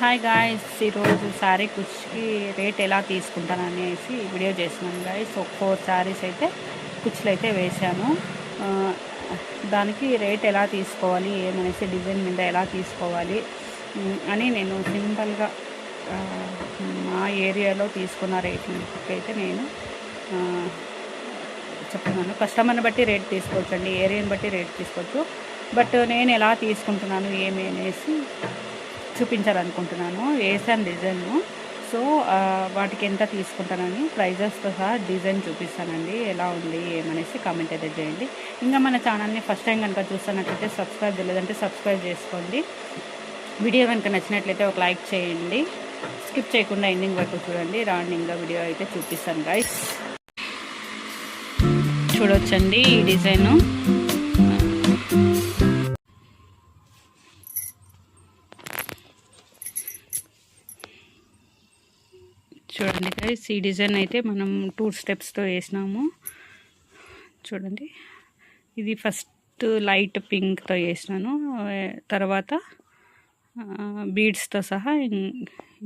Hi guys, ఈరోజు sari కుచ్చుకి rate ఎలా తీసుకుంటాను అనేసి వీడియో చేస్తున్నాను గాయ్స్. 4 శారీస్ అయితే కుచ్చులు అయితే వేసాను. దానికి రేట్ ఎలా తీసుకోవాలి ఏమనేసి డిజైన్ మీద ఎలా తీసుకోవాలి అని నేను సింపుల్గా మా ఏరియాలో తీసుకున్న రేట్కి అయితే నేను చెప్తున్నాను. కస్టమర్ని బట్టి రేట్ తీసుకోవచ్చు అండి, ఏరియాని బట్టి రేట్ తీసుకోవచ్చు. బట్ నేను ఎలా తీసుకుంటున్నాను ఏమి అనేసి చూపించాలనుకుంటున్నాను. వేసాను డిజైన్ను. సో వాటికి ఎంత తీసుకుంటానని ప్రైజెస్తో సహా డిజైన్ చూపిస్తానండి. ఎలా ఉంది ఏమనేసి కామెంట్ అయితే చేయండి. ఇంకా మన ఛానల్ని ఫస్ట్ టైం కనుక చూస్తున్నట్లయితే సబ్స్క్రైబ్ చేయలేదంటే సబ్స్క్రైబ్ చేసుకోండి. వీడియో కనుక నచ్చినట్లయితే ఒక లైక్ చేయండి. స్కిప్ చేయకుండా ఎండింగ్ వరకు చూడండి. రాండి ఇంకా వీడియో అయితే చూపిస్తాను గైస్. చూడొచ్చండి ఈ డిజైను. చూడండి గైస్, ఈ డిజైన్ అయితే మనం 2 స్టెప్స్తో వేసినాము. చూడండి, ఇది ఫస్ట్ లైట్ పింక్తో వేసినాను, తర్వాత బీడ్స్తో సహా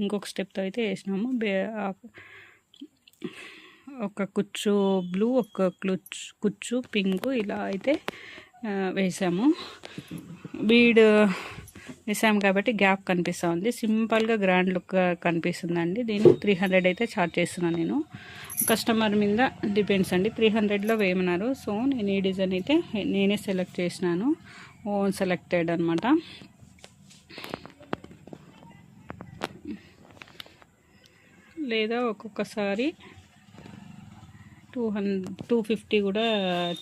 ఇంకొక స్టెప్తో అయితే వేసినాము. ఒక కుచ్చు బ్లూ, ఒక కుచ్చు పింక్, ఇలా అయితే వేసాము. బీడ్ వేసాము కాబట్టి గ్యాప్ కనిపిస్తూ ఉంది. సింపుల్గా గ్రాండ్ లుక్ కనిపిస్తుందండి. దీన్ని 300 అయితే ఛార్జ్ చేస్తున్నాను నేను. కస్టమర్ మీద డిపెండ్స్ అండి. 300లో వేయమన్నారు. సో నేను ఈ డిజైన్ అయితే నేనే సెలెక్ట్ చేసినాను, ఓన్ సెలెక్టెడ్ అనమాట. లేదా ఒక్కొక్కసారి 250 కూడా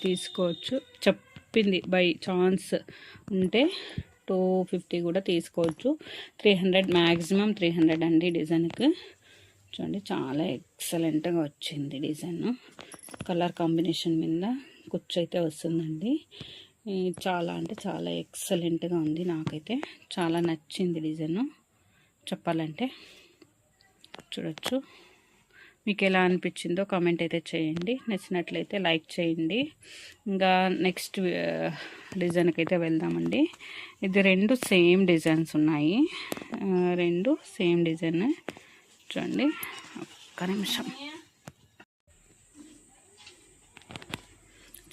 తీసుకోవచ్చు. చెప్పింది బై ఛాన్స్ ఉంటే 250 కూడా తీసుకోవచ్చు. 300 మ్యాక్సిమం 300 అండి డిజైన్కి. చూడండి, చాలా ఎక్సలెంట్గా వచ్చింది డిజైన్. కలర్ కాంబినేషన్ మీద కుచ్చు అయితే వస్తుందండి. చాలా అంటే చాలా ఎక్సలెంట్గా ఉంది. నాకైతే చాలా నచ్చింది డిజైన్ చెప్పాలంటే. చూడొచ్చు, మీకు ఎలా అనిపించిందో కామెంట్ అయితే చేయండి. నచ్చినట్లయితే లైక్ చేయండి. ఇంకా నెక్స్ట్ డిజైన్కి అయితే వెళ్దామండి. ఇది 2 సేమ్ డిజైన్స్ ఉన్నాయి. 2 సేమ్ డిజైన్. చూడండి, ఒక్క నిమిషం.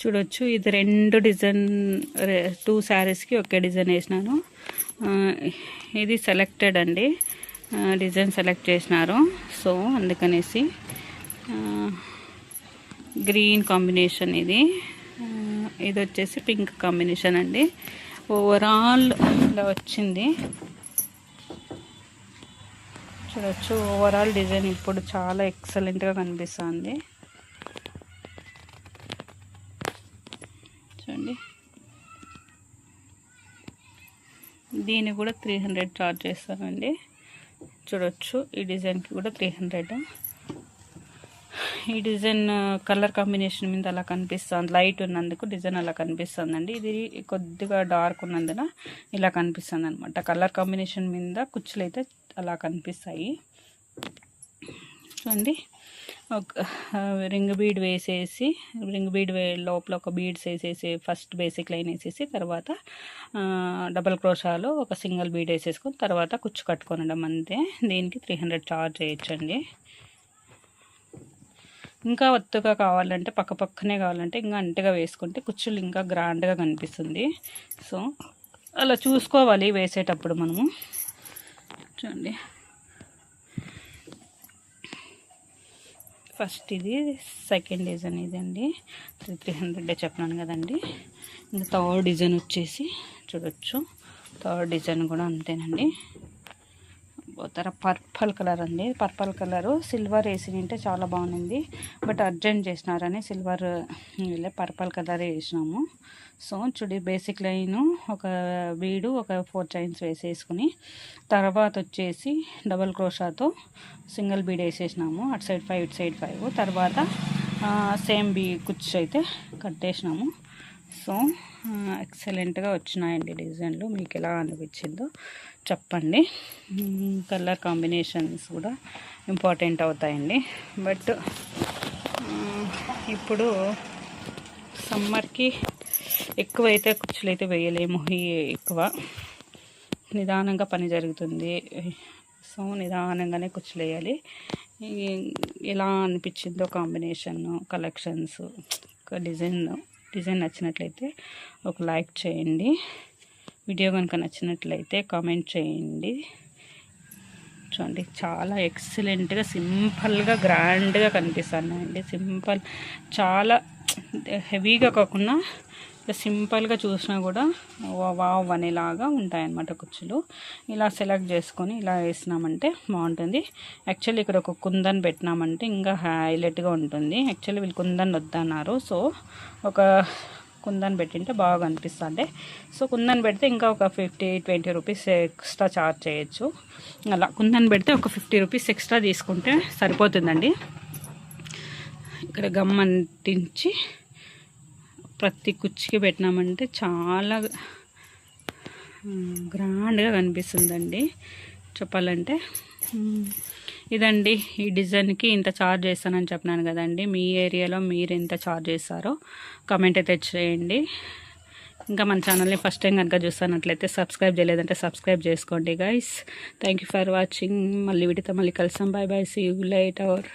చూడొచ్చు, ఇది 2 డిజైన్, 2 శారీస్కి ఒకే డిజైన్ వేసినాను. ఇది సెలెక్టెడ్ అండి, డిజైన్ సెలెక్ట్ చేసినారు. సో అందుకనేసి గ్రీన్ కాంబినేషన్, ఇది వచ్చేసి పింక్ కాంబినేషన్ అండి. ఓవరాల్ ఇలా వచ్చింది. చూడొచ్చు, ఓవరాల్ డిజైన్ ఇప్పుడు చాలా ఎక్సలెంట్గా కనిపిస్తుంది. చూడండి, దీన్ని కూడా 300 ఛార్జ్ చేస్తానండి. చూడొచ్చు, ఈ డిజైన్కి కూడా 300. ఈ డిజైన్ కలర్ కాంబినేషన్ మీద అలా కనిపిస్తుంది. లైట్ ఉన్నందుకు డిజైన్ అలా కనిపిస్తుందండి. ఇది కొద్దిగా డార్క్ ఉన్నందున ఇలా కనిపిస్తుంది అనమాట. కలర్ కాంబినేషన్ మీద కుచ్చులు అయితే అలా కనిపిస్తాయి. చూడండి, ఒక రింగ్ బీడ్ వేసేసి, రింగ్ బీడ్ లోపల ఒక బీడ్స్ వేసేసి, ఫస్ట్ బేసిక్ లైన్ వేసేసి, తర్వాత డబల్ క్రోషాలో ఒక సింగిల్ బీడ్ వేసేసుకొని తర్వాత కుచ్చు కట్టుకొనడం అంతే. దీనికి 300 ఛార్జ్ చేయొచ్చండి. ఇంకా ఒత్తుగా కావాలంటే, పక్కనే కావాలంటే ఇంకా అంటగా వేసుకుంటే కుచ్చులు ఇంకా గ్రాండ్గా కనిపిస్తుంది. సో అలా చూసుకోవాలి వేసేటప్పుడు మనము. చూడండి, ఫస్ట్ ఇది సెకండ్ డిజైన్ ఇదండి. 300 చెప్పినాను కదండి. ఇంకా థర్డ్ డిజైన్ వచ్చేసి చూడొచ్చు, థర్డ్ డిజైన్ కూడా అంతేనండి. పర్పల్ కలర్ అండి. పర్పల్ కలరు సిల్వర్ వేసి ఉంటే చాలా బాగుంది. బట్ అర్జెంట్ చేసినారని సిల్వర్ పర్పల్ కలర్ వేసినాము. సో చూడి, బేసిక్ లైను ఒక బీడు, ఒక 4 చైన్స్ వేసేసుకుని, తర్వాత వచ్చేసి డబల్ క్రోషాతో సింగిల్ బీడ్ వేసేసినాము. అటు సైడ్ 5, ఇటు సైడ్ 5. తర్వాత సేమ్ కుచ్చు అయితే కట్టేసినాము. సో ఎక్సలెంట్గా వచ్చినాయండి డిజైన్లు. మీకు ఎలా అనిపించిందో చెప్పండి. కలర్ కాంబినేషన్స్ కూడా ఇంపార్టెంట్ అవుతాయండి. బట్ ఇప్పుడు సమ్మర్కి ఎక్కువైతే కుచ్చులు అయితే వేయలేము. ఎక్కువ నిదానంగా పని జరుగుతుంది. సో నిదానంగానే కుచ్చులు వేయాలి. ఎలా అనిపించిందో కాంబినేషన్, కలెక్షన్స్, ఒక డిజైన్ నచ్చినట్లయితే ఒక లైక్ చేయండి. వీడియో కనుక నచ్చినట్లయితే కామెంట్ చేయండి. చూడండి చాలా ఎక్సలెంట్గా సింపుల్గా గ్రాండ్గా కనిపిస్తున్నాయండి. సింపుల్, చాలా హెవీగా కాకుండా సింపుల్గా చూసినా కూడా వావ్ అనేలాగా ఉంటాయన్నమాట కుచ్చులు. ఇలా సెలెక్ట్ చేసుకొని ఇలా వేసినామంటే బాగుంటుంది. యాక్చువల్లీ ఇక్కడ ఒక కుందన్ పెట్టినామంటే ఇంకా హైలైట్గా ఉంటుంది. యాక్చువల్లీ వీళ్ళు కుందన్ వద్దన్నారు, సో ఒక కుందన్ పెట్టింటే బాగా అనిపిస్తుంది. సో కుందన్ పెడితే ఇంకా ఒక 50-20 రూపీస్ ఎక్స్ట్రా ఛార్జ్ చేయొచ్చు. అలా కుందన్ పెడితే ఒక 50 రూపీస్ ఎక్స్ట్రా తీసుకుంటే సరిపోతుందండి. ఇక్కడ గమ్ అంటించి ప్రతి కుర్చీకి పెట్టినామంటే చాలా గ్రాండ్గా కనిపిస్తుందండి చెప్పాలంటే. ఇదండి ఈ డిజైన్కి ఇంత ఛార్జ్ చేస్తానని చెప్పినాను కదండి. మీ ఏరియాలో మీరు ఎంత ఛార్జ్ చేస్తారో కామెంట్ అయితే చేయండి. ఇంకా మన ఛానల్ని ఫస్ట్ టైం కనుక చూస్తున్నట్లయితే సబ్స్క్రైబ్ చేయలేదంటే సబ్స్క్రైబ్ చేసుకోండి guys. Thank you for watching. మళ్ళీ వీటితో మళ్ళీ కలుస్తాం. Bye bye, see you later.